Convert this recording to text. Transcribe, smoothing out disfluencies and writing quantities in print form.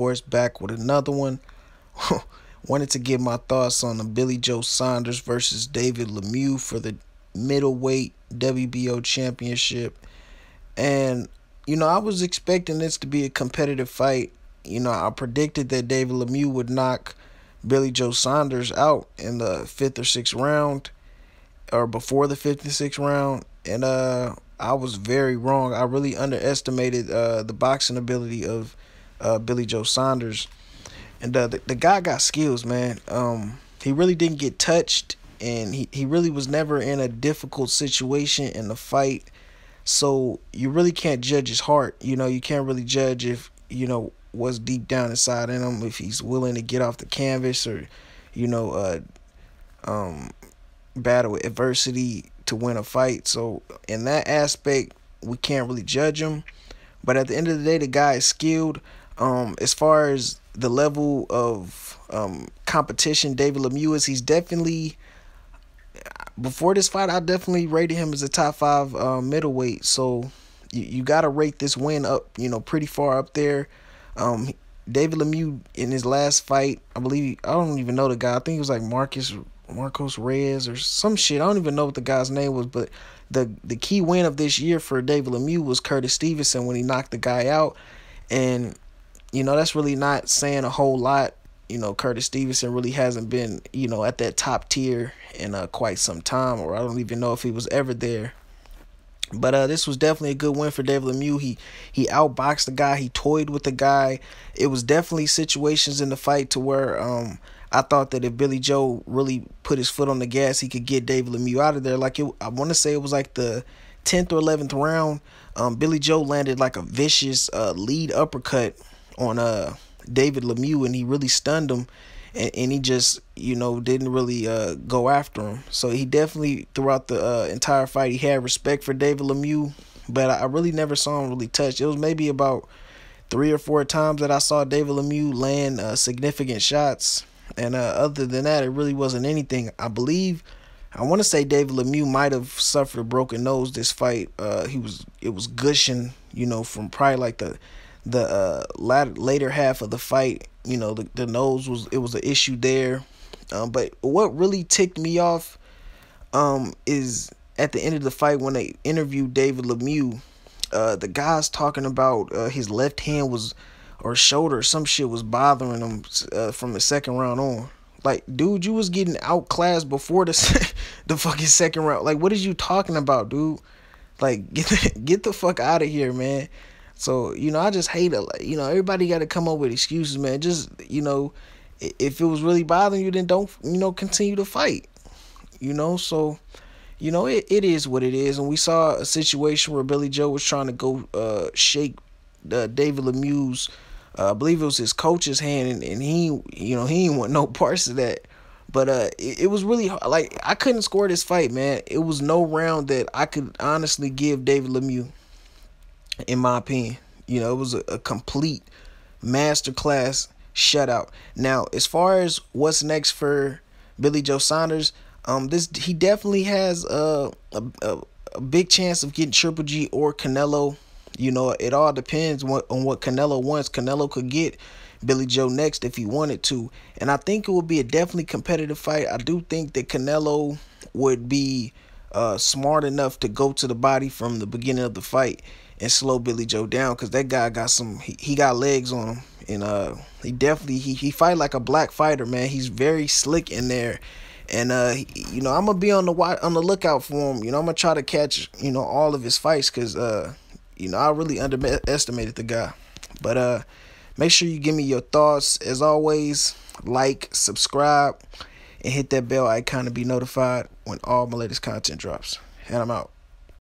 Sports back with another one. Wanted to give my thoughts on the Billy Joe Saunders versus David Lemieux for the middleweight WBO championship. And, I was expecting this to be a competitive fight. I predicted that David Lemieux would knock Billy Joe Saunders out in the fifth or sixth round, or before the fifth and sixth round. And I was very wrong. I really underestimated the boxing ability of Billy Joe Saunders. And the guy got skills, man. He really didn't get touched, and he really was never in a difficult situation in the fight. So you really can't judge his heart. You can't really judge if, what's deep down inside in him, if he's willing to get off the canvas or, battle adversity to win a fight. So in that aspect, we can't really judge him. But at the end of the day, the guy is skilled. As far as the level of competition David Lemieux is, he's definitely, before this fight, I definitely rated him as a top 5 middleweight. So you got to rate this win up, pretty far up there. David Lemieux in his last fight, I believe, I don't even know the guy. I think it was like Marcos Reyes or some shit. I don't even know what the guy's name was, but the key win of this year for David Lemieux was Curtis Stevenson when he knocked the guy out. And, that's really not saying a whole lot. Curtis Stevenson really hasn't been, at that top tier in quite some time, or I don't even know if he was ever there. But this was definitely a good win for David Lemieux. He outboxed the guy. He toyed with the guy. It was definitely situations in the fight to where I thought that if Billy Joe really put his foot on the gas, he could get David Lemieux out of there. I want to say it was like the 10th or 11th round. Billy Joe landed like a vicious lead uppercut on David Lemieux, and he really stunned him. And he just, didn't really go after him. So he definitely, throughout the entire fight, he had respect for David Lemieux. But I really never saw him really touch. It was maybe about 3 or 4 times that I saw David Lemieux land significant shots. And other than that, it really wasn't anything. I want to say David Lemieux might have suffered a broken nose this fight. It was gushing, from probably like the later half of the fight. The nose was an issue there. But what really ticked me off is at the end of the fight when they interviewed David Lemieux, the guys talking about his left hand or shoulder or some shit was bothering him from the second round on. Like, dude, you was getting outclassed before the fucking second round. Like, what is you talking about, dude? Like, get the fuck out of here, man. So, I just hate it. Like, everybody got to come up with excuses, man. Just, if it was really bothering you, then don't, continue to fight. So, it is what it is. And we saw a situation where Billy Joe was trying to go shake David Lemieux's, I believe it was his coach's hand, and he ain't want no parts of that. But it was really hard. Like, I couldn't score this fight, man. It was no round that I could honestly give David Lemieux, in my opinion. It was a complete masterclass shutout. Now, as far as what's next for Billy Joe Saunders, he definitely has a big chance of getting Triple G or Canelo. It all depends on what Canelo wants. Canelo could get Billy Joe next if he wanted to. And I think it would be a definitely competitive fight. I do think that Canelo would be smart enough to go to the body from the beginning of the fight and slow Billy Joe down, because that guy got he got legs on him. And he definitely, he fight like a black fighter, man. He's very slick in there. And I'm gonna be on the lookout for him. I'm gonna try to catch all of his fights, because I really underestimated the guy. But make sure you give me your thoughts. As always, like, subscribe, and hit that bell icon to be notified when all my latest content drops. And I'm out.